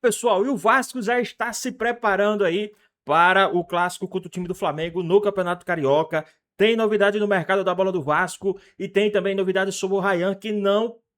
Pessoal, e o Vasco já está se preparando aí para o clássico contra o time do Flamengo no Campeonato Carioca. Tem novidade no mercado da bola do Vasco e tem também novidades sobre o Ryan, que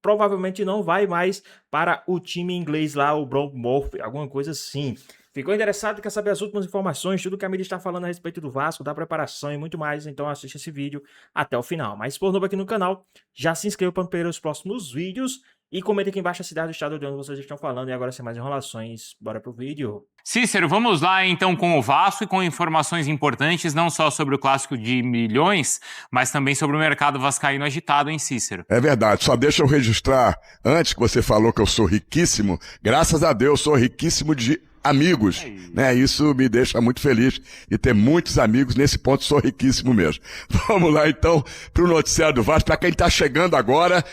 provavelmente não vai mais para o time inglês lá, o Bournemouth, alguma coisa assim. Ficou interessado? Quer saber as últimas informações, tudo que a mídia está falando a respeito do Vasco, da preparação e muito mais? Então assiste esse vídeo até o final. Mas se for novo aqui no canal, já se inscreva para ver os próximos vídeos. E comenta aqui embaixo a cidade do estado de onde vocês estão falando. E agora, sem mais enrolações, bora pro vídeo. Cícero, vamos lá então com o Vasco e com informações importantes, não só sobre o clássico de milhões, mas também sobre o mercado vascaíno agitado, hein, Cícero? É verdade, só deixa eu registrar, antes que você falou que eu sou riquíssimo, graças a Deus sou riquíssimo de amigos, né? Isso me deixa muito feliz de ter muitos amigos, nesse ponto sou riquíssimo mesmo. Vamos lá então pro noticiário do Vasco, para quem tá chegando agora.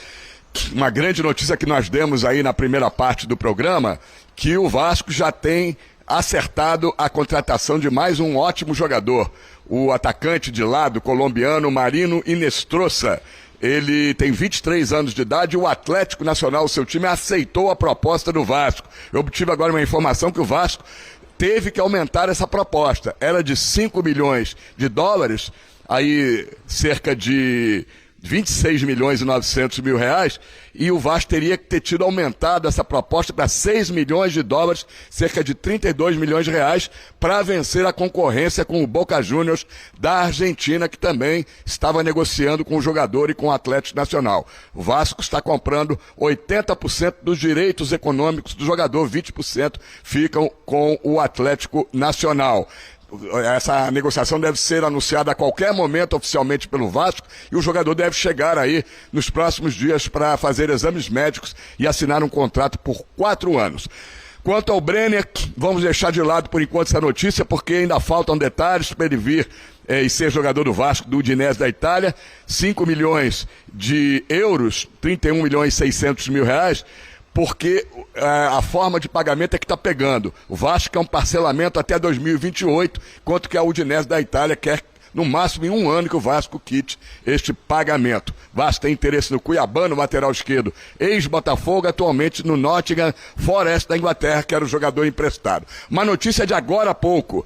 Uma grande notícia que nós demos aí na primeira parte do programa, que o Vasco já tem acertado a contratação de mais um ótimo jogador, o atacante de lado colombiano Marino Inestrosa. Ele tem 23 anos de idade e o Atlético Nacional, seu time, aceitou a proposta do Vasco. Eu obtive agora uma informação que o Vasco teve que aumentar essa proposta. Era de 5 milhões de dólares, aí cerca de 26 milhões e 900 mil reais, e o Vasco teria que ter tido aumentado essa proposta para 6 milhões de dólares, cerca de 32 milhões de reais, para vencer a concorrência com o Boca Juniors da Argentina, que também estava negociando com o jogador e com o Atlético Nacional. O Vasco está comprando 80% dos direitos econômicos do jogador, 20% ficam com o Atlético Nacional. Essa negociação deve ser anunciada a qualquer momento oficialmente pelo Vasco e o jogador deve chegar aí nos próximos dias para fazer exames médicos e assinar um contrato por 4 anos. Quanto ao Brenner, vamos deixar de lado por enquanto essa notícia porque ainda faltam detalhes para ele vir e ser jogador do Vasco, do Udinese da Itália. 5 milhões de euros, 31 milhões e 600 mil reais, porque a forma de pagamento é que está pegando. O Vasco quer um parcelamento até 2028, enquanto que a Udinese da Itália quer, no máximo em 1 ano, que o Vasco quite este pagamento. O Vasco tem interesse no Cuiabá, no lateral esquerdo, ex-Botafogo, atualmente no Nottingham Forest da Inglaterra, que era o jogador emprestado. Uma notícia de agora há pouco.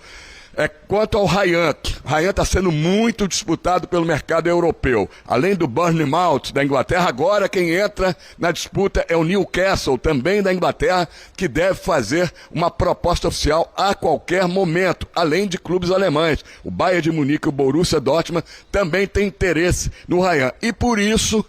Quanto ao Ryan, Ryan está sendo muito disputado pelo mercado europeu. Além do Bournemouth da Inglaterra, agora quem entra na disputa é o Newcastle, também da Inglaterra, que deve fazer uma proposta oficial a qualquer momento, além de clubes alemães. O Bayern de Munique e o Borussia Dortmund também têm interesse no Ryan. E por isso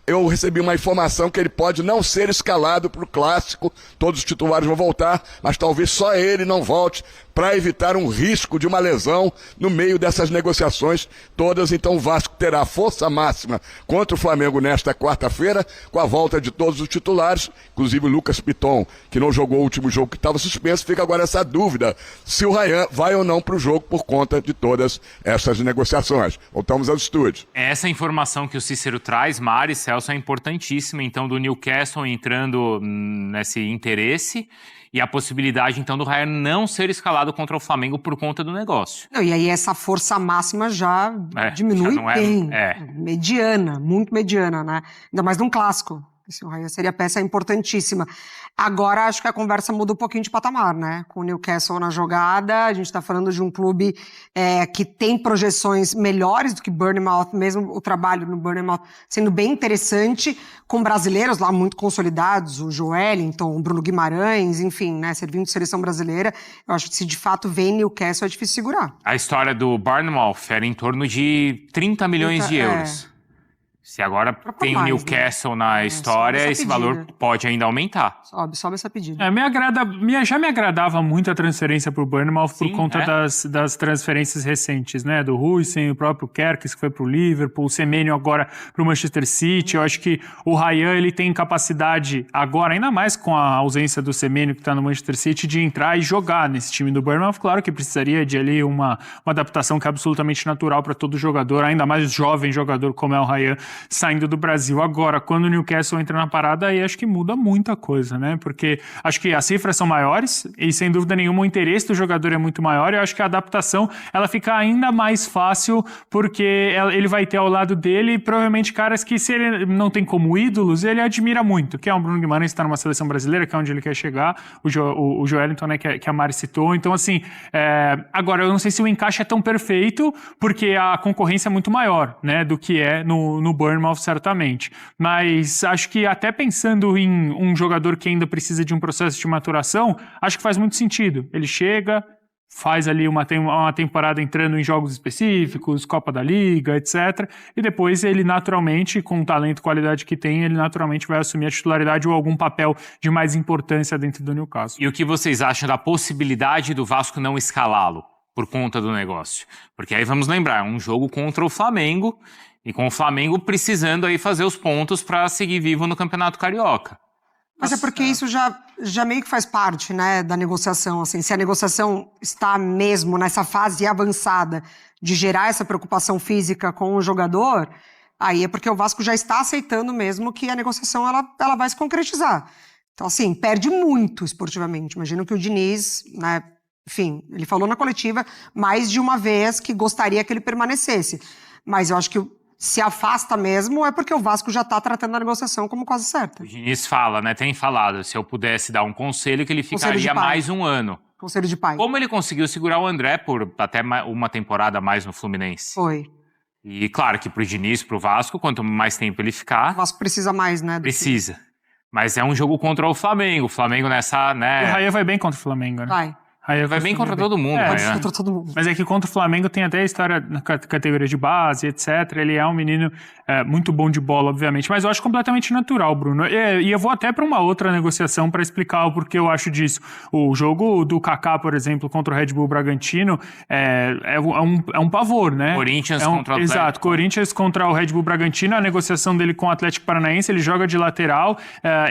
eu recebi uma informação que ele pode não ser escalado para o clássico, todos os titulares vão voltar, mas talvez só ele não volte, para evitar um risco de uma lesão no meio dessas negociações todas. Então o Vasco terá força máxima contra o Flamengo nesta quarta-feira, com a volta de todos os titulares, inclusive o Lucas Piton, que não jogou o último jogo que estava suspenso. Fica agora essa dúvida se o Ryan vai ou não para o jogo por conta de todas essas negociações. Voltamos aos estúdios. Essa informação que o Cícero traz, Mari, Celso, é importantíssima, então, do Newcastle entrando nesse interesse e a possibilidade, então, do Ryan não ser escalado contra o Flamengo por conta do negócio. Não, e aí essa força máxima já diminui já não bem. Mediana, muito mediana, né? Ainda mais num clássico. O Ryan seria peça importantíssima. Agora, acho que a conversa muda um pouquinho de patamar, né? Com o Newcastle na jogada, a gente está falando de um clube que tem projeções melhores do que Bournemouth, mesmo o trabalho no Bournemouth sendo bem interessante, com brasileiros lá muito consolidados, o Joelinton, o Bruno Guimarães, enfim, né? Servindo de seleção brasileira. Eu acho que se de fato vem Newcastle é difícil segurar. A história do Bournemouth era em torno de 30 milhões de euros. Se agora tem o Newcastle na história, esse valor pode ainda aumentar. Sobe essa pedida. Já me agradava muito a transferência para o Bournemouth por conta das transferências recentes, né? Do Huijsen, o próprio Kerkez, que foi para o Liverpool, o Semenyo agora para o Manchester City. Eu acho que o Ryan, ele tem capacidade agora, ainda mais com a ausência do Semenyo, que está no Manchester City, de entrar e jogar nesse time do Bournemouth. Claro que precisaria de ali uma adaptação que é absolutamente natural para todo jogador, ainda mais jovem jogador como é o Ryan, saindo do Brasil. Agora, quando o Newcastle entra na parada, aí acho que muda muita coisa, né? Porque acho que as cifras são maiores e, sem dúvida nenhuma, o interesse do jogador é muito maior. Eu acho que a adaptação, ela fica ainda mais fácil porque ele vai ter ao lado dele provavelmente caras que, se ele não tem como ídolos, ele admira muito, que é o Bruno Guimarães, que está numa seleção brasileira, que é onde ele quer chegar, o Joelinton, né, que a Mari citou. Então, assim, agora, eu não sei se o encaixe é tão perfeito, porque a concorrência é muito maior, né, do que é no Bournemouth, certamente. Mas acho que até pensando em um jogador que ainda precisa de um processo de maturação, acho que faz muito sentido. Ele chega, faz ali uma temporada entrando em jogos específicos, Copa da Liga, etc. E depois ele naturalmente, com o talento e qualidade que tem, ele naturalmente vai assumir a titularidade ou algum papel de mais importância dentro do Newcastle. E o que vocês acham da possibilidade do Vasco não escalá-lo por conta do negócio? Porque aí vamos lembrar, é um jogo contra o Flamengo, e com o Flamengo precisando aí fazer os pontos para seguir vivo no Campeonato Carioca. Mas é porque isso já meio que faz parte, né, da negociação, assim, se a negociação está mesmo nessa fase avançada de gerar essa preocupação física com o jogador, aí é porque o Vasco já está aceitando mesmo que a negociação ela vai se concretizar. Então, assim, perde muito esportivamente. Imagino que o Diniz, né, enfim, ele falou na coletiva mais de uma vez que gostaria que ele permanecesse. Mas eu acho que se afasta mesmo é porque o Vasco já está tratando a negociação como quase certa. O Diniz fala, né? Tem falado, se eu pudesse dar um conselho, que ele ficaria mais um ano. Conselho de pai. Como ele conseguiu segurar o André por até uma temporada a mais no Fluminense? Foi. E claro que pro Diniz, pro Vasco, quanto mais tempo ele ficar... O Vasco precisa mais, né? Precisa. Mas é um jogo contra o Flamengo. O Flamengo nessa, né... O Raia vai bem contra o Flamengo, né? Vai bem contra todo mundo, né? Contra todo mundo. Mas é que contra o Flamengo tem até a história na categoria de base, etc. Ele é um menino muito bom de bola, obviamente. Mas eu acho completamente natural, Bruno. E eu vou até para uma outra negociação para explicar o porquê eu acho disso. O jogo do Kaká, por exemplo, contra o Red Bull Bragantino é um pavor, né? Corinthians contra o Atlético. Exato, Corinthians contra o Red Bull Bragantino. A negociação dele com o Atlético Paranaense, ele joga de lateral.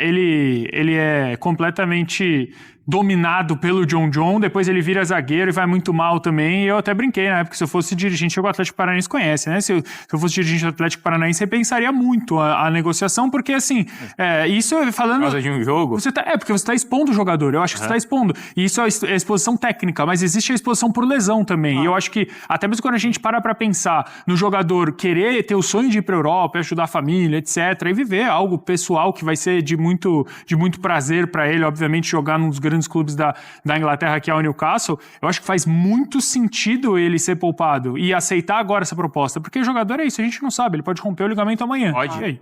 Ele é completamente dominado pelo John, depois ele vira zagueiro e vai muito mal também, e eu até brinquei na época, se eu fosse dirigente, o Atlético Paranaense conhece, né? Se eu fosse dirigente do Atlético Paranaense, eu pensaria muito a negociação, porque assim, isso falando... Por causa de um jogo? Porque você tá expondo o jogador, eu acho que você tá expondo, e isso é exposição técnica, mas existe a exposição por lesão também, e eu acho que, até mesmo quando a gente para pensar no jogador querer ter o sonho de ir pra Europa, ajudar a família, etc, e viver algo pessoal que vai ser de muito prazer pra ele, obviamente, jogar nos grandes clubes da Inglaterra, que é o Newcastle, eu acho que faz muito sentido ele ser poupado e aceitar agora essa proposta, porque o jogador é isso, a gente não sabe, ele pode romper o ligamento amanhã. Pode. E aí?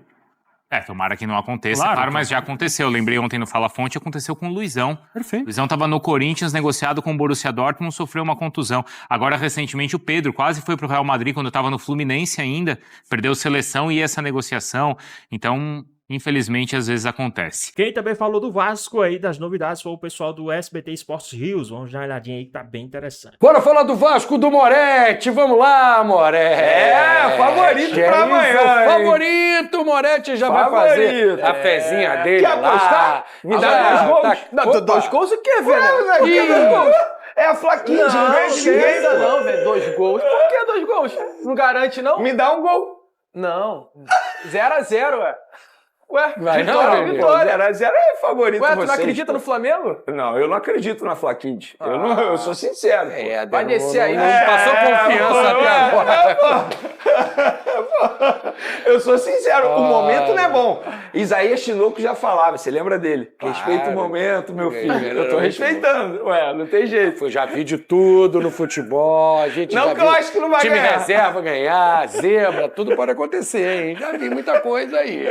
Tomara que não aconteça, claro, mas já aconteceu. Eu lembrei ontem no Fala Fonte, aconteceu com o Luizão. Perfeito. O Luizão estava no Corinthians, negociado com o Borussia Dortmund, sofreu uma contusão. Agora, recentemente, o Pedro quase foi pro Real Madrid, quando estava no Fluminense ainda, perdeu seleção e essa negociação. Então, infelizmente, às vezes acontece. Quem também falou do Vasco aí, das novidades, foi o pessoal do SBT Esportes Rios. Vamos dar uma olhadinha aí que tá bem interessante. Bora falar do Vasco do Moretti. Vamos lá, Moretti. Favorito pra amanhã. Favorito, Moretti já vai fazer a fezinha dele Quer apostar? Me dá 2 gols. Não, 2 gols o quê, velho? É a flaquinha, não ganha de ninguém. Não, velho, 2 gols. Por que 2 gols? Não garante, não? Me dá um gol. Não. 0-0, ué. Ué, vai vitória. 0-0 é favorito. Ué, tu não acredita no Flamengo? Não, eu não acredito na Flaquid. Eu sou sincero. Vai descer aí. Não passou confiança até agora. Eu sou sincero, o momento não é bom. Isaías Tinoco já falava, você lembra dele? Respeita o momento, meu filho. Eu tô respeitando. Ué, não tem jeito. Eu já vi de tudo no futebol. A gente não, já que eu acho que não vai time ganhar. Reserva ganhar, zebra, tudo pode acontecer, hein? Já vi muita coisa aí.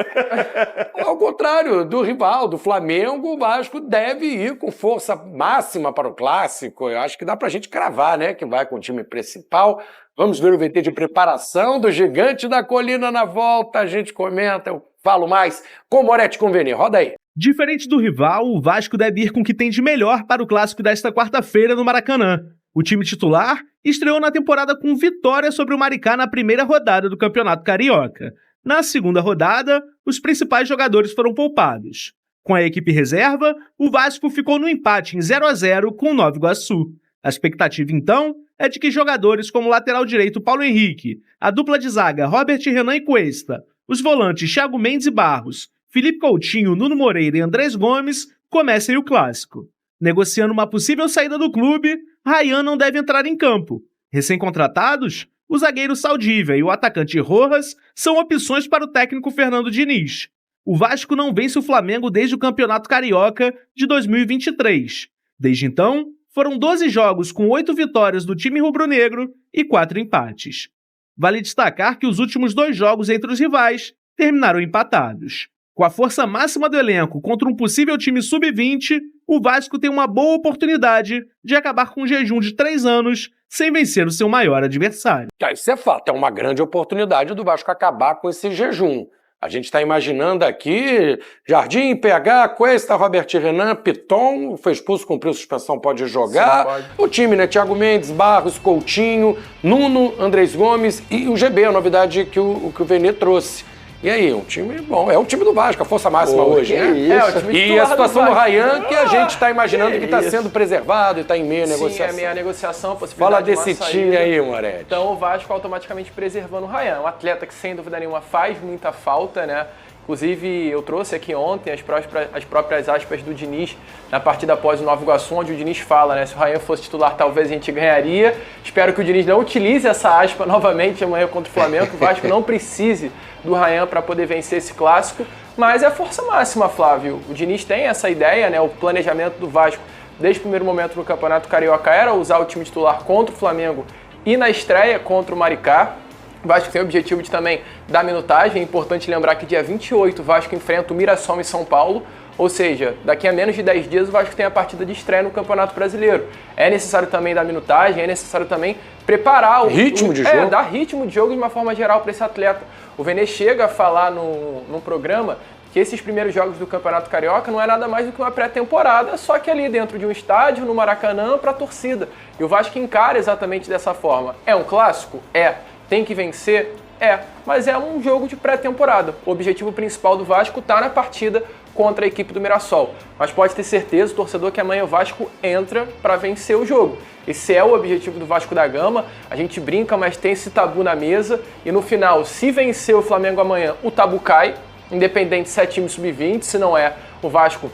Ao contrário do rival, do Flamengo, o Vasco deve ir com força máxima para o Clássico. Eu acho que dá pra gente cravar, né? Que vai com o time principal. Vamos ver o VT de preparação do Gigante da Colina na volta. A gente comenta, eu falo mais com o Moretti Conveniente. Roda aí. Diferente do rival, o Vasco deve ir com o que tem de melhor para o Clássico desta quarta-feira no Maracanã. O time titular estreou na temporada com vitória sobre o Maricá na primeira rodada do Campeonato Carioca. Na segunda rodada, os principais jogadores foram poupados. Com a equipe reserva, o Vasco ficou no empate em 0-0 com o Nova Iguaçu. A expectativa, então, é de que jogadores como o lateral direito Paulo Henrique, a dupla de zaga Robert Renan e Cuesta, os volantes Thiago Mendes e Barros, Felipe Coutinho, Nuno Moreira e Andrés Gomes comecem o clássico. Negociando uma possível saída do clube, Ryan não deve entrar em campo. Recém-contratados, o zagueiro Saldívia e o atacante Rojas são opções para o técnico Fernando Diniz. O Vasco não vence o Flamengo desde o Campeonato Carioca de 2023. Desde então, foram 12 jogos com 8 vitórias do time rubro-negro e 4 empates. Vale destacar que os últimos 2 jogos entre os rivais terminaram empatados. Com a força máxima do elenco contra um possível time sub-20, o Vasco tem uma boa oportunidade de acabar com um jejum de 3 anos sem vencer o seu maior adversário. Isso é fato, é uma grande oportunidade do Vasco acabar com esse jejum. A gente está imaginando aqui Jardim, PH, Cuesta, Robert Renan, Piton, foi expulso, cumpriu suspensão, pode jogar. Sim, pode. O time, né? Thiago Mendes, Barros, Coutinho, Nuno, Andrés Gomes e o GB, a novidade que o Vene trouxe. E aí, um time bom, é o time do Vasco, a força máxima hoje, né? Isso. O time e a situação do Ryan, que a gente está imaginando que está sendo preservado e está em meia negociação. Sim, é meia negociação, possibilidade de desse time aí, Moretti. Então o Vasco automaticamente preservando o Ryan, um atleta que sem dúvida nenhuma faz muita falta, né? Inclusive, eu trouxe aqui ontem as próprias aspas do Diniz na partida após o Nova Iguaçu, onde o Diniz fala, né? Se o Ryan fosse titular, talvez a gente ganharia. Espero que o Diniz não utilize essa aspa novamente amanhã contra o Flamengo, que o Vasco não precise do Ryan para poder vencer esse clássico. Mas é a força máxima, Flávio. O Diniz tem essa ideia, né? O planejamento do Vasco, desde o primeiro momento no Campeonato Carioca, era usar o time titular contra o Flamengo e na estreia contra o Maricá. O Vasco tem o objetivo de também dar minutagem. É importante lembrar que dia 28 o Vasco enfrenta o Mirassol em São Paulo. Ou seja, daqui a menos de 10 dias o Vasco tem a partida de estreia no Campeonato Brasileiro. É necessário também dar minutagem, é necessário também preparar o ritmo de jogo. Dar ritmo de jogo de uma forma geral para esse atleta. O Vene chega a falar num programa que esses primeiros jogos do Campeonato Carioca não é nada mais do que uma pré-temporada, só que ali dentro de um estádio, no Maracanã, para a torcida. E o Vasco encara exatamente dessa forma. É um clássico? É. Tem que vencer? É. Mas é um jogo de pré-temporada. O objetivo principal do Vasco está na partida contra a equipe do Mirassol. Mas pode ter certeza, o torcedor, que amanhã o Vasco entra para vencer o jogo. Esse é o objetivo do Vasco da Gama. A gente brinca, mas tem esse tabu na mesa. E no final, se vencer o Flamengo amanhã, o tabu cai. Independente se é time sub-20, se não é, o Vasco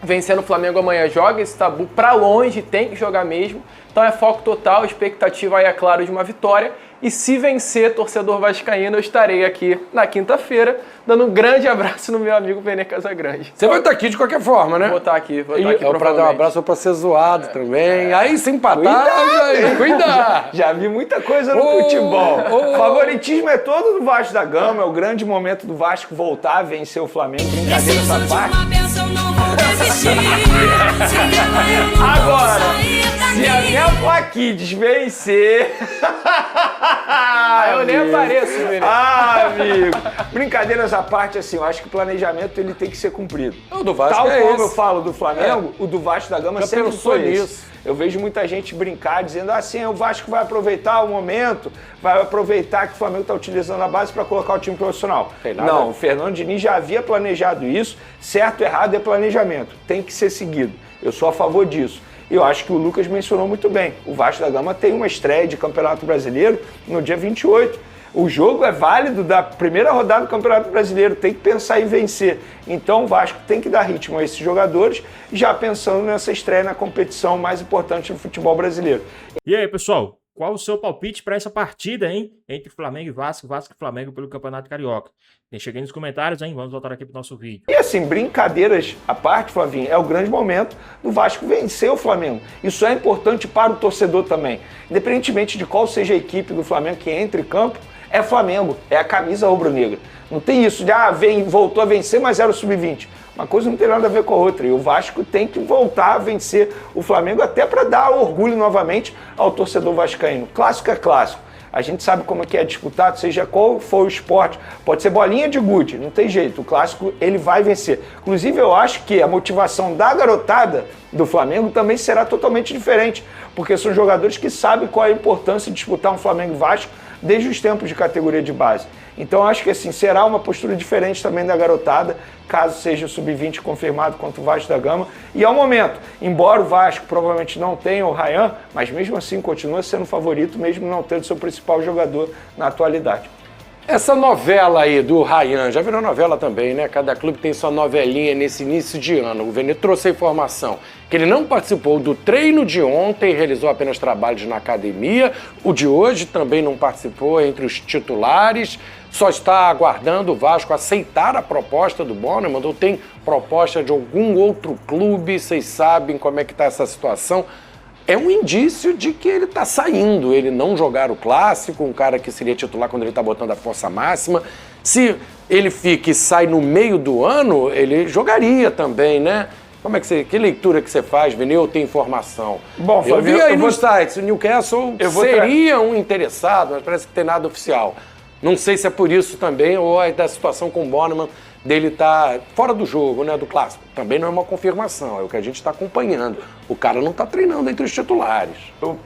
vencendo o Flamengo amanhã joga esse tabu para longe, tem que jogar mesmo. Então é foco total, expectativa aí, é claro, de uma vitória. E se vencer, torcedor vascaíno, eu estarei aqui na quinta-feira, dando um grande abraço no meu amigo Vene Casagrande. Você vai estar aqui de qualquer forma, né? Vou estar aqui para dar um abraço ou para ser zoado também. Aí, se empatar, cuida! Já vi muita coisa no futebol. Favoritismo é todo do Vasco da Gama, é o grande momento do Vasco voltar a vencer o Flamengo. Brincadeira essa parte. Agora, se a minha Plaquides vencer... eu nem apareço, Vene. Amigo. Brincadeiras à parte, assim, eu acho que o planejamento ele tem que ser cumprido. O do Vasco Tal é como esse. Eu falo do Flamengo, o do Vasco da Gama sempre foi isso. Eu vejo muita gente brincar, dizendo assim, o Vasco vai aproveitar o momento, vai aproveitar que o Flamengo está utilizando a base para colocar o time profissional. Não, o Fernando Diniz já havia planejado isso, certo ou errado é planejamento, tem que ser seguido. Eu sou a favor disso. E eu acho que o Lucas mencionou muito bem. O Vasco da Gama tem uma estreia de Campeonato Brasileiro no dia 28. O jogo é válido da primeira rodada do Campeonato Brasileiro, tem que pensar em vencer. Então o Vasco tem que dar ritmo a esses jogadores, já pensando nessa estreia na competição mais importante do futebol brasileiro. E aí, pessoal, qual o seu palpite para essa partida, hein? Entre Flamengo e Vasco, Vasco e Flamengo pelo Campeonato Carioca? Deixa aqui nos comentários, hein? Vamos voltar aqui pro nosso vídeo. E assim, brincadeiras à parte, Flavinho, é o grande momento do Vasco vencer o Flamengo. Isso é importante para o torcedor também. Independentemente de qual seja a equipe do Flamengo que entre em campo, é Flamengo, é a camisa rubro-negra. Não tem isso de, voltou a vencer, mas era o sub-20. Uma coisa não tem nada a ver com a outra. E o Vasco tem que voltar a vencer o Flamengo até para dar orgulho novamente ao torcedor vascaíno. Clássico é clássico. A gente sabe como é que é disputado, seja qual for o esporte. Pode ser bolinha de gude, não tem jeito. O clássico, ele vai vencer. Inclusive, eu acho que a motivação da garotada do Flamengo também será totalmente diferente. Porque são jogadores que sabem qual é a importância de disputar um Flamengo e Vasco desde os tempos de categoria de base. Então, acho que assim, será uma postura diferente também da garotada, caso seja o sub-20 confirmado contra o Vasco da Gama. E ao momento, embora o Vasco provavelmente não tenha o Ryan, mas mesmo assim continua sendo favorito, mesmo não tendo seu principal jogador na atualidade. Essa novela aí do Ryan, já virou novela também, né? Cada clube tem sua novelinha nesse início de ano. O Vene trouxe a informação que ele não participou do treino de ontem, realizou apenas trabalhos na academia. O de hoje também não participou entre os titulares. Só está aguardando o Vasco aceitar a proposta do Bornemann, ou tem proposta de algum outro clube, vocês sabem como é que está essa situação. É um indício de que ele está saindo, ele não jogar o clássico, um cara que seria titular quando ele está botando a força máxima. Se ele fica e sai no meio do ano, ele jogaria também, né? Como é que leitura que você faz, Vene? Eu tenho informação. Bom, eu Flávio, vi aí nos sites, o Newcastle seria um interessado, mas parece que tem nada oficial. Não sei se é por isso também, ou é da situação com o Bornemann, dele tá fora do jogo, né, do clássico. Também não é uma confirmação, é o que a gente está acompanhando. O cara não está treinando entre os titulares.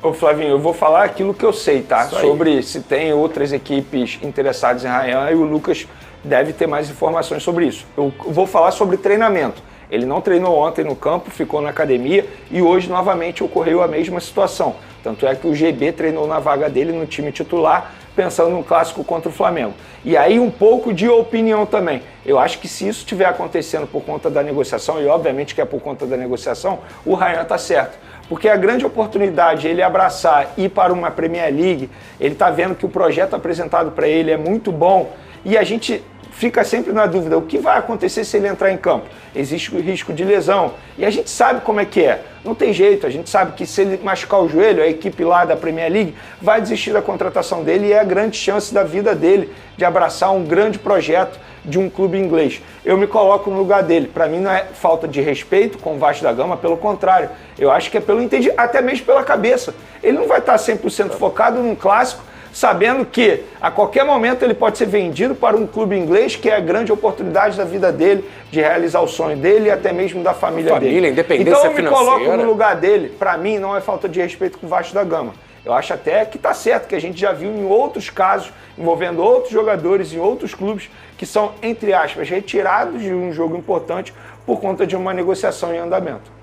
Ô Flavinho, eu vou falar aquilo que eu sei, tá? Sobre se tem outras equipes interessadas em Ryan, e o Lucas deve ter mais informações sobre isso. Eu vou falar sobre treinamento. Ele não treinou ontem no campo, ficou na academia e hoje novamente ocorreu a mesma situação. Tanto é que o GB treinou na vaga dele no time titular, pensando no clássico contra o Flamengo. E aí um pouco de opinião também. Eu acho que se isso estiver acontecendo por conta da negociação, e obviamente que é por conta da negociação, o Ryan está certo. Porque a grande oportunidade ele abraçar e ir para uma Premier League, ele está vendo que o projeto apresentado para ele é muito bom e a gente fica sempre na dúvida, o que vai acontecer se ele entrar em campo? Existe o risco de lesão. E a gente sabe como é que é. Não tem jeito, a gente sabe que se ele machucar o joelho, a equipe lá da Premier League vai desistir da contratação dele e é a grande chance da vida dele de abraçar um grande projeto de um clube inglês. Eu me coloco no lugar dele. Para mim não é falta de respeito com o Vasco da Gama, pelo contrário. Eu acho que é pelo entendimento, até mesmo pela cabeça. Ele não vai estar 100% focado num clássico, sabendo que a qualquer momento ele pode ser vendido para um clube inglês, que é a grande oportunidade da vida dele, de realizar o sonho dele e até mesmo da família dele. Independência então eu me financeira. coloco no lugar dele. Para mim não é falta de respeito com o Vasco da Gama. Eu acho até que está certo, que a gente já viu em outros casos, envolvendo outros jogadores em outros clubes, que são, entre aspas, retirados de um jogo importante por conta de uma negociação em andamento.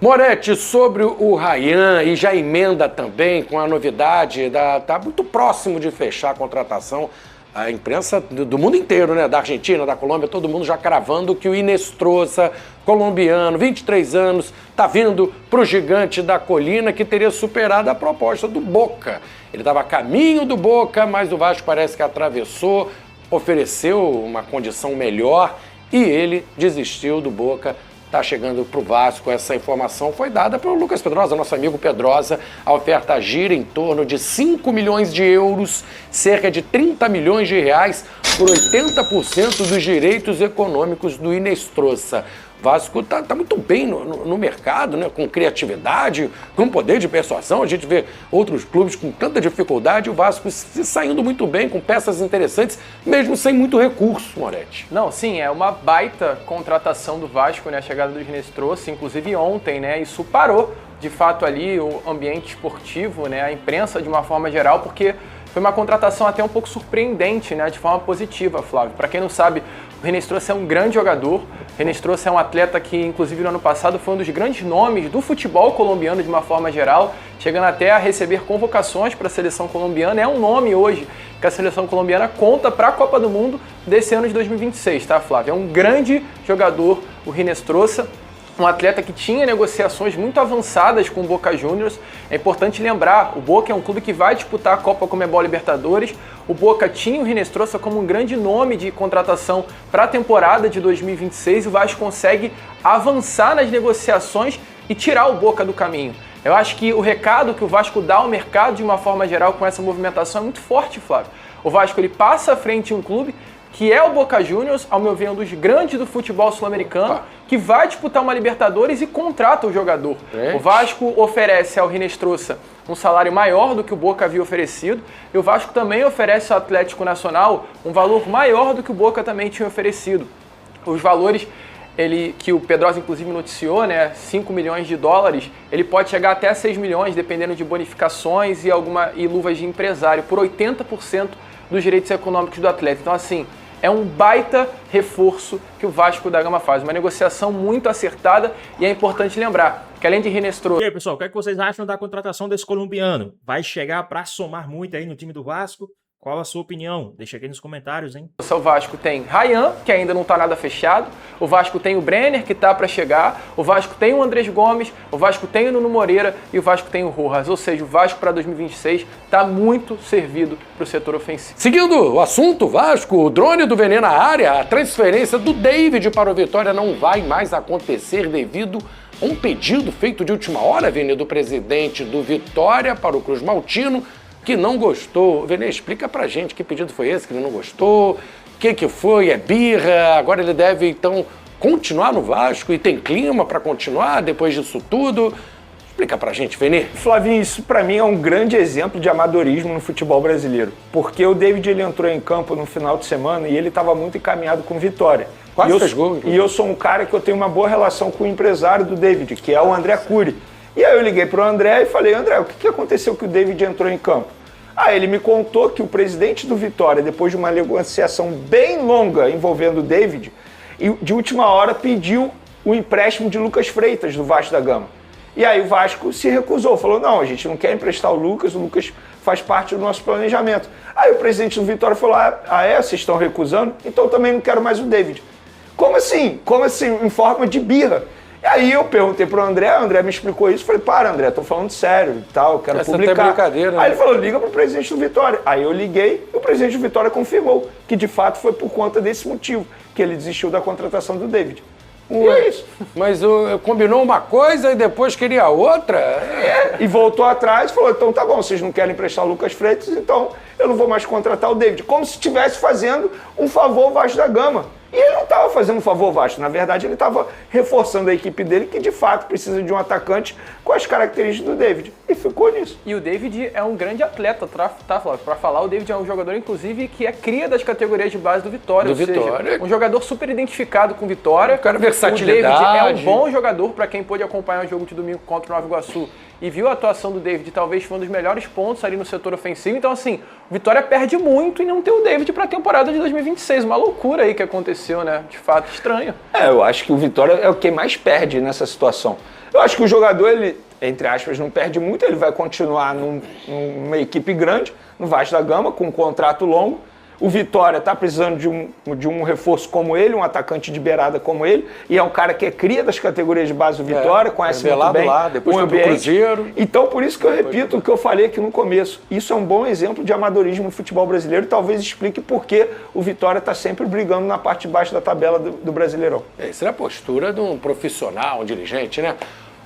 Moretti, sobre o Ryan, e já emenda também com a novidade, tá muito próximo de fechar a contratação, a imprensa do mundo inteiro, né, da Argentina, da Colômbia, todo mundo já cravando que o Inestrosa, colombiano, 23 anos, tá vindo pro gigante da colina, que teria superado a proposta do Boca. Ele estava a caminho do Boca, mas o Vasco parece que atravessou, ofereceu uma condição melhor e ele desistiu do Boca. Está chegando para o Vasco. Essa informação foi dada pelo Lucas Pedrosa, nosso amigo Pedrosa. A oferta gira em torno de 5 milhões de euros, cerca de 30 milhões de reais, por 80% dos direitos econômicos do Inestrosa. O Vasco tá muito bem no mercado, né? Com criatividade, com poder de persuasão. A gente vê outros clubes com tanta dificuldade, o Vasco se saindo muito bem, com peças interessantes, mesmo sem muito recurso, Moretti. Não, sim, é uma baita contratação do Vasco, né? A chegada do Inestrosa, inclusive ontem, né? Isso parou, de fato, ali o ambiente esportivo, né? A imprensa de uma forma geral, porque foi uma contratação até um pouco surpreendente, né? De forma positiva, Flávio. Para quem não sabe, o Inestrosa é um grande jogador. O Inestrosa é um atleta que, inclusive, no ano passado foi um dos grandes nomes do futebol colombiano de uma forma geral, chegando até a receber convocações para a seleção colombiana. É um nome hoje que a seleção colombiana conta para a Copa do Mundo desse ano de 2026, tá, Flávio? É um grande jogador, o Inestrosa. Um atleta que tinha negociações muito avançadas com o Boca Juniors. É importante lembrar, o Boca é um clube que vai disputar a Copa Conmebol Libertadores. O Boca tinha o Inestrosa como um grande nome de contratação para a temporada de 2026 e o Vasco consegue avançar nas negociações e tirar o Boca do caminho. Eu acho que o recado que o Vasco dá ao mercado de uma forma geral com essa movimentação é muito forte, Flávio. O Vasco ele passa à frente de um clube que é o Boca Juniors, ao meu ver, um dos grandes do futebol sul-americano, que vai disputar uma Libertadores e contrata o jogador. O Vasco oferece ao Inestrosa um salário maior do que o Boca havia oferecido, e o Vasco também oferece ao Atlético Nacional um valor maior do que o Boca também tinha oferecido. Os valores que o Pedrosa inclusive noticiou, né, 5 milhões de dólares, ele pode chegar até 6 milhões, dependendo de bonificações e luvas de empresário, por 80% dos direitos econômicos do atleta. Então, assim, é um baita reforço que o Vasco da Gama faz. Uma negociação muito acertada e é importante lembrar que além de Inestrosa... E aí, pessoal, o que é que vocês acham da contratação desse colombiano? Vai chegar para somar muito aí no time do Vasco? Qual a sua opinião? Deixa aqui nos comentários, hein? O Vasco tem Ryan, que ainda não está nada fechado. O Vasco tem o Brenner, que está para chegar. O Vasco tem o Andrés Gomes. O Vasco tem o Nuno Moreira. E o Vasco tem o Rojas. Ou seja, o Vasco para 2026 está muito servido para o setor ofensivo. Seguindo o assunto Vasco, o drone do Vene na área, a transferência do David para o Vitória não vai mais acontecer devido a um pedido feito de última hora, Vene, do presidente do Vitória para o Cruz Maltino, que não gostou. Vene, explica pra gente que pedido foi esse, que ele não gostou, o que foi, é birra, agora ele deve então continuar no Vasco e tem clima para continuar depois disso tudo. Explica pra gente, Vene. Flavinho, isso pra mim é um grande exemplo de amadorismo no futebol brasileiro, porque o David ele entrou em campo no final de semana e ele estava muito encaminhado com Vitória. Quase fez gol. E eu sou um cara que eu tenho uma boa relação com o empresário do David, que é o André Cury. E aí eu liguei pro André e falei, André, o que aconteceu que o David entrou em campo? Ele me contou que o presidente do Vitória, depois de uma negociação bem longa envolvendo o David, de última hora pediu o empréstimo de Lucas Freitas, do Vasco da Gama. E aí o Vasco se recusou, falou, não, a gente não quer emprestar o Lucas faz parte do nosso planejamento. Aí o presidente do Vitória falou, vocês estão recusando? Então também não quero mais o David. Como assim? Como assim? Em forma de birra. E aí eu perguntei pro André, o André me explicou isso, falei, para André, tô falando sério e tal, eu quero publicar. É brincadeira, né? Aí ele falou, liga pro presidente do Vitória. Aí eu liguei e o presidente do Vitória confirmou que de fato foi por conta desse motivo, que ele desistiu da contratação do David. E é isso. Mas combinou uma coisa e depois queria outra? E voltou atrás e falou, então tá bom, vocês não querem emprestar o Lucas Freitas, então eu não vou mais contratar o David. Como se estivesse fazendo um favor ao Vasco da Gama. E ele não estava fazendo um favor ao Vasco, na verdade ele estava reforçando a equipe dele, que de fato precisa de um atacante com as características do David. E ficou nisso. E o David é um grande atleta, tá, Flávio? Pra falar, o David é um jogador, inclusive, que é cria das categorias de base do Vitória. Seja, um jogador super identificado com Vitória. Cara, versatilidade. O David é um bom jogador, para quem pôde acompanhar o jogo de domingo contra o Nova Iguaçu e viu a atuação do David, talvez foi um dos melhores pontos ali no setor ofensivo. Então, assim, o Vitória perde muito em não ter o David para a temporada de 2026. Uma loucura aí que aconteceu, né? De fato, estranho. Eu acho que o Vitória é o que mais perde nessa situação. Eu acho que o jogador, ele, entre aspas, não perde muito, ele vai continuar numa equipe grande, no Vasco da Gama, com um contrato longo. O Vitória está precisando de um reforço como ele, um atacante de beirada como ele, e é um cara que é cria das categorias de base do Vitória, conhece muito bem lá, depois o foi pro Cruzeiro. Então, por isso que eu repito o que eu falei aqui no começo. Isso é um bom exemplo de amadorismo no futebol brasileiro e talvez explique por que o Vitória está sempre brigando na parte de baixo da tabela do Brasileirão. Essa é a postura de um profissional, um dirigente, né?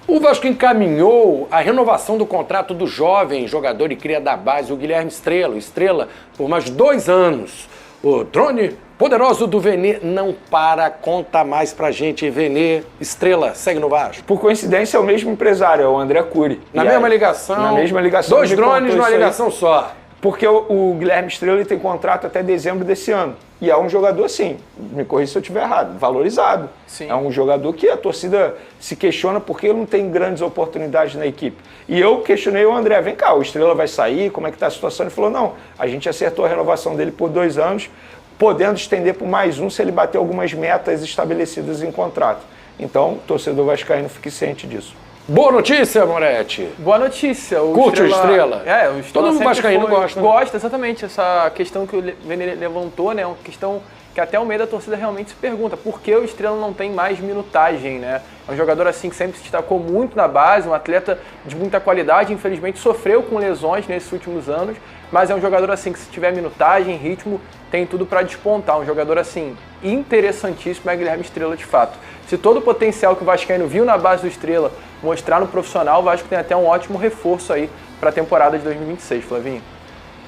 O Vasco encaminhou a renovação do contrato do jovem jogador e cria da base, o Guilherme Estrela, por mais 2 anos. O drone poderoso do Vene não para, conta mais pra gente. Vene, Estrela, segue no Vasco. Por coincidência é o mesmo empresário, é o André Cury. Na mesma ligação. Na mesma ligação. 2 drones numa ligação só. Porque o Guilherme Estrela tem contrato até dezembro desse ano. E é um jogador, assim, me corrija se eu estiver errado, valorizado. Sim. É um jogador que a torcida se questiona porque ele não tem grandes oportunidades na equipe. E eu questionei o André, vem cá, o Estrela vai sair, como é que está a situação? Ele falou, não, a gente acertou a renovação dele por 2 anos, podendo estender por mais um se ele bater algumas metas estabelecidas em contrato. Então, o torcedor vascaíno fique ciente disso. Boa notícia, Moretti. Boa notícia. Curte o Estrela. O Estrela todo mundo vascaíno gosta. Gosta, exatamente. Essa questão que o Vene levantou, né? Uma questão que até o meio da torcida realmente se pergunta. Por que o Estrela não tem mais minutagem, né? É um jogador assim que sempre se destacou muito na base, um atleta de muita qualidade, infelizmente sofreu com lesões nesses últimos anos, mas é um jogador assim que se tiver minutagem, ritmo, tem tudo para despontar. Um jogador assim interessantíssimo é Guilherme Estrela de fato. Se todo o potencial que o vascaíno viu na base do Estrela mostrar no profissional, o Vasco tem até um ótimo reforço aí para a temporada de 2026, Flavinho.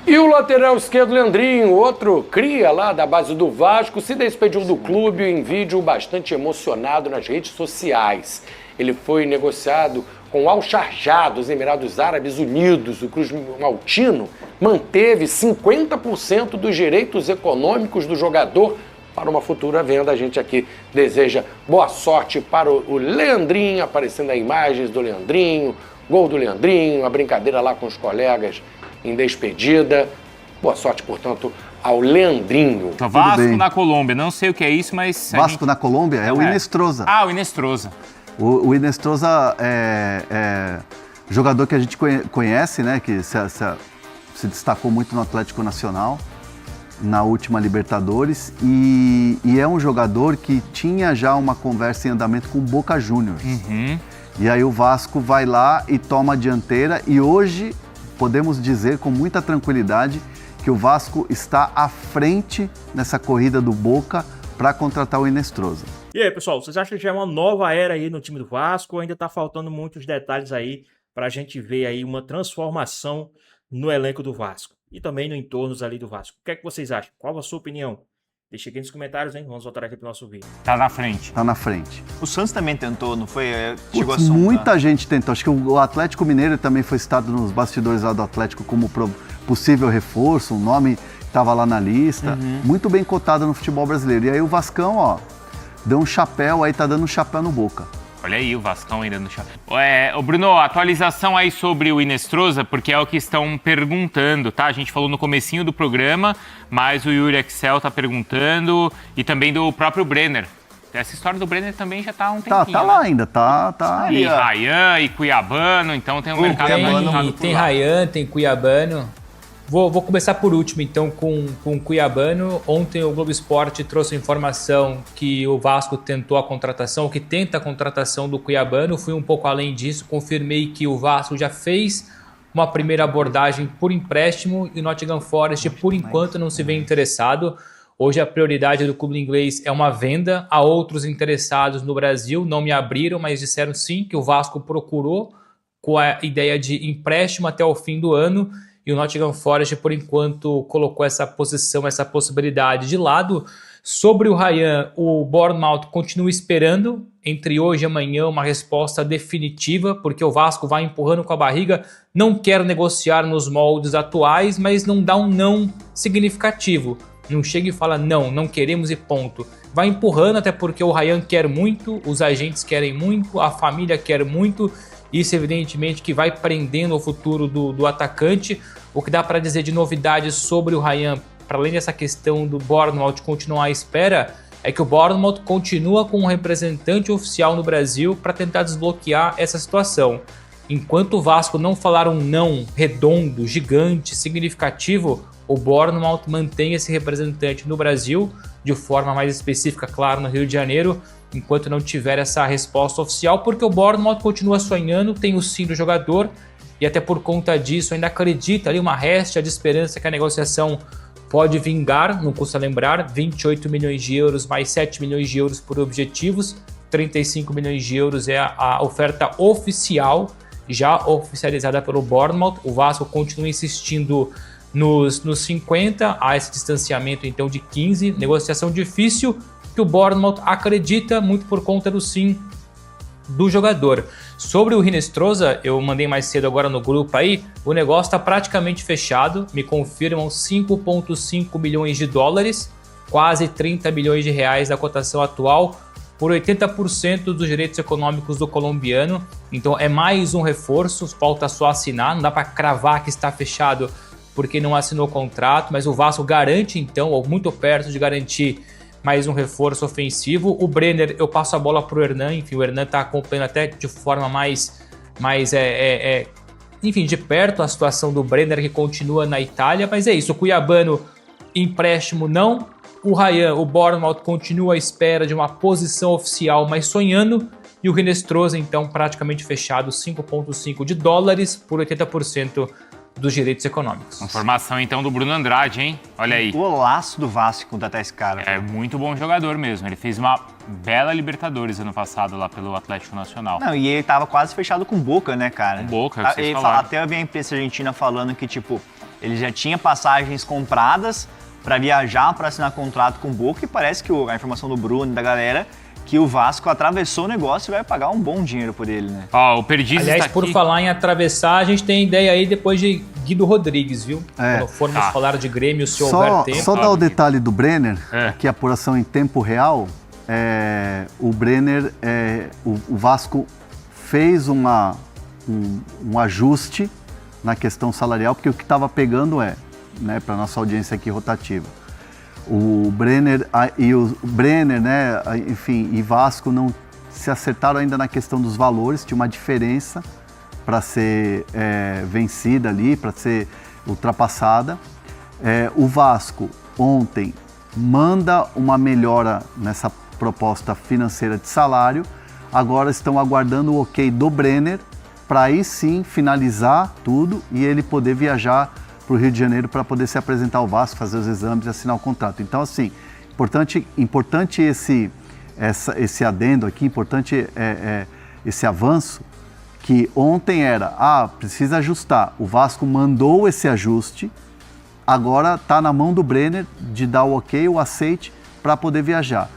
E o lateral esquerdo, Leandrinho, outro cria lá da base do Vasco, se despediu do clube em vídeo bastante emocionado nas redes sociais. Ele foi negociado com o Al-Sharjah dos Emirados Árabes Unidos. O Cruz Maltino manteve 50% dos direitos econômicos do jogador para uma futura venda. A gente aqui deseja boa sorte para o Leandrinho, aparecendo aí imagens do Leandrinho, gol do Leandrinho, a brincadeira lá com os colegas em despedida. Boa sorte, portanto, ao Leandrinho. Vasco na Colômbia, não sei o que é isso, mas... Vasco na Colômbia é o Inestrosa. Ah, o Inestrosa. O Inestrosa é jogador que a gente conhece, né? Que se se destacou muito no Atlético Nacional, na última Libertadores, e é um jogador que tinha já uma conversa em andamento com o Boca Juniors. E aí o Vasco vai lá e toma a dianteira, e hoje podemos dizer com muita tranquilidade que o Vasco está à frente nessa corrida do Boca para contratar o Inestrosa. E aí, pessoal, vocês acham que já é uma nova era aí no time do Vasco ou ainda tá faltando muitos detalhes aí para a gente ver aí uma transformação no elenco do Vasco e também no entorno ali do Vasco? O que é que vocês acham? Qual a sua opinião? Deixa aqui nos comentários, hein? Vamos voltar aqui pro nosso vídeo. Tá na frente. Tá na frente. O Santos também tentou, não foi? Chegou a muita gente tentou. Acho que o Atlético Mineiro também foi citado nos bastidores lá do Atlético como possível reforço, um nome que estava lá na lista. Muito bem cotado no futebol brasileiro. E aí o Vascão, ó, deu um chapéu, aí tá dando um chapéu no Boca. Olha aí o Vascão ainda no chapéu. Ô Bruno, atualização aí sobre o Inestrosa, porque é o que estão perguntando, tá? A gente falou no comecinho do programa, mas o Yuri Excel tá perguntando e também do próprio Brenner. Essa história do Brenner também já tá há um tempinho. Tá lá ainda, tá. E Ryan e Cuiabano, então tem um mercado Cuiabano, tem Ryan, tem Cuiabano. Vou começar por último, então, com o Cuiabano. Ontem o Globo Esporte trouxe a informação que o Vasco tentou a contratação, que tenta a contratação do Cuiabano. Fui um pouco além disso, confirmei que o Vasco já fez uma primeira abordagem por empréstimo e o Nottingham Forest, por enquanto, não se vê interessado. Hoje a prioridade do clube inglês é uma venda. Há outros interessados no Brasil, não me abriram, mas disseram sim que o Vasco procurou com a ideia de empréstimo até o fim do ano. E o Nottingham Forest, por enquanto, colocou essa posição, essa possibilidade de lado. Sobre o Ryan, o Bournemouth continua esperando, entre hoje e amanhã, uma resposta definitiva, porque o Vasco vai empurrando com a barriga, não quer negociar nos moldes atuais, mas não dá um não significativo. Não chega e fala não queremos e ponto. Vai empurrando, até porque o Ryan quer muito, os agentes querem muito, a família quer muito. Isso, evidentemente, que vai prendendo o futuro do atacante. O que dá para dizer de novidades sobre o Ryan, para além dessa questão do Bournemouth continuar à espera, é que o Bournemouth continua com um representante oficial no Brasil para tentar desbloquear essa situação. Enquanto o Vasco não falar um não redondo, gigante, significativo, o Bournemouth mantém esse representante no Brasil, de forma mais específica, claro, no Rio de Janeiro, enquanto não tiver essa resposta oficial, porque o Bournemouth continua sonhando, tem o sim do jogador, e até por conta disso ainda acredita ali uma réstia de esperança que a negociação pode vingar, não custa lembrar, 28 milhões de euros mais 7 milhões de euros por objetivos, 35 milhões de euros é a oferta oficial, já oficializada pelo Bournemouth. O Vasco continua insistindo nos 50, há esse distanciamento então de 15, negociação difícil, que o Bournemouth acredita muito por conta do sim do jogador. Sobre o Hinestrosa, eu mandei mais cedo agora no grupo aí, o negócio está praticamente fechado, me confirmam 5,5 milhões de dólares, quase 30 milhões de reais da cotação atual, por 80% dos direitos econômicos do colombiano. Então é mais um reforço, falta só assinar, não dá para cravar que está fechado porque não assinou o contrato, mas o Vasco garante então, ou muito perto de garantir, mais um reforço ofensivo. O Brenner, eu passo a bola pro Hernan, enfim, o Hernan tá acompanhando até de forma mais enfim, de perto a situação do Brenner, que continua na Itália, mas é isso, o Cuiabano, empréstimo não, o Ryan, o Bournemouth continua à espera de uma posição oficial, mas sonhando, e o Hinestrosa, então, praticamente fechado, 5,5 de dólares por 80% dos direitos econômicos. Informação então do Bruno Andrade, hein? Olha aí. O golaço do Vasco contratar esse cara. É muito bom jogador mesmo. Ele fez uma bela Libertadores ano passado lá pelo Atlético Nacional. Não, e ele tava quase fechado com o Boca, né, cara? Com o Boca, que vocês falaram. Até eu vi a imprensa argentina falando que, tipo, ele já tinha passagens compradas para viajar, para assinar contrato com o Boca, e parece que a informação do Bruno e da galera que o Vasco atravessou o negócio e vai pagar um bom dinheiro por ele, né? Ó, o Perdizes Aliás, está por aqui. falar em atravessar, a gente tem ideia aí depois de Guido Rodrigues, viu? Quando formos falar de Grêmio, se houver tempo. Só dar o detalhe do Brenner, que a apuração em tempo real, o Brenner, o Vasco fez um ajuste na questão salarial, porque o que estava pegando para nossa audiência aqui rotativa, o Brenner né, enfim, e Vasco não se acertaram ainda na questão dos valores, tinha uma diferença para ser vencida ali, para ser ultrapassada. O Vasco ontem manda uma melhora nessa proposta financeira de salário. Agora estão aguardando o ok do Brenner para aí sim finalizar tudo e ele poder viajar para o Rio de Janeiro para poder se apresentar ao Vasco, fazer os exames e assinar o contrato. Então, assim, importante esse adendo aqui, importante esse avanço, que ontem era, precisa ajustar. O Vasco mandou esse ajuste, agora está na mão do Brenner de dar o ok, o aceite para poder viajar.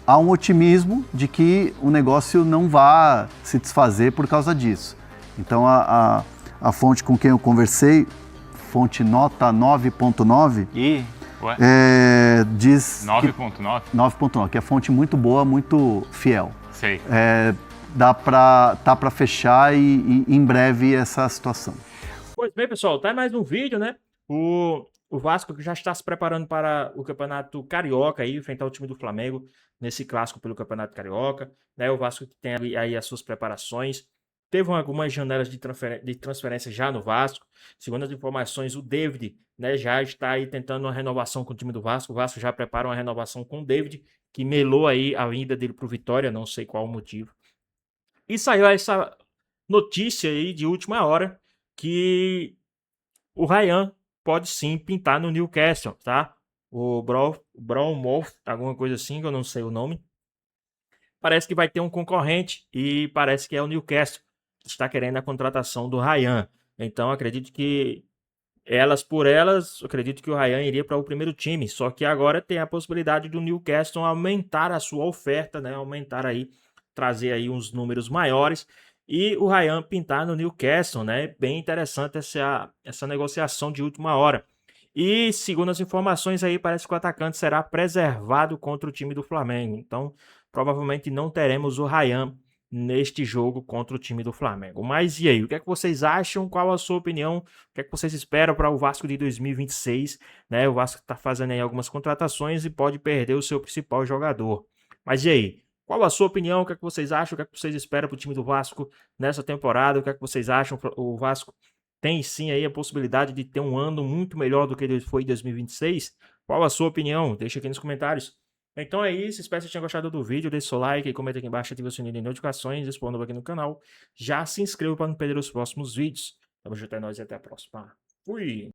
Há um otimismo de que o negócio não vá se desfazer por causa disso. Então, a fonte com quem eu conversei, fonte nota 9.9, diz 9.9? 9.9, que é fonte muito boa, muito fiel. Sei. Tá para fechar e em breve essa situação. Pois bem, pessoal, tá mais um vídeo, né? O Vasco que já está se preparando para o Campeonato Carioca aí, enfrentar o time do Flamengo nesse clássico pelo Campeonato Carioca, né? O Vasco que tem aí as suas preparações. Teve algumas janelas de transferência já no Vasco. Segundo as informações, o David, né, já está aí tentando uma renovação com o time do Vasco. O Vasco já prepara uma renovação com o David, que melou aí a vinda dele para o Vitória, não sei qual o motivo. E saiu essa notícia aí de última hora que o Ryan pode sim pintar no Newcastle, tá? O Brownmouth, alguma coisa assim, que eu não sei o nome. Parece que vai ter um concorrente e parece que é o Newcastle que está querendo a contratação do Ryan. Então, acredito que acredito que o Ryan iria para o primeiro time. Só que agora tem a possibilidade do Newcastle aumentar a sua oferta, né? Aumentar aí, trazer aí uns números maiores e o Ryan pintar no Newcastle, né? Bem interessante essa negociação de última hora. E segundo as informações aí, parece que o atacante será preservado contra o time do Flamengo. Então, provavelmente não teremos o Ryan neste jogo contra o time do Flamengo. Mas e aí, o que é que vocês acham? Qual a sua opinião? O que é que vocês esperam para o Vasco de 2026? Né? O Vasco está fazendo aí algumas contratações e pode perder o seu principal jogador. Mas e aí? Qual a sua opinião? O que é que vocês acham? O que é que vocês esperam para o time do Vasco nessa temporada? O que é que vocês acham? O Vasco tem sim aí a possibilidade de ter um ano muito melhor do que ele foi em 2026? Qual a sua opinião? Deixa aqui nos comentários. Então é isso, espero que vocês tenham gostado do vídeo, deixe seu like, comenta aqui embaixo, ative o sininho de notificações, responda aqui no canal. Já se inscreva para não perder os próximos vídeos. Tamo junto, é nóis e até a próxima. Fui!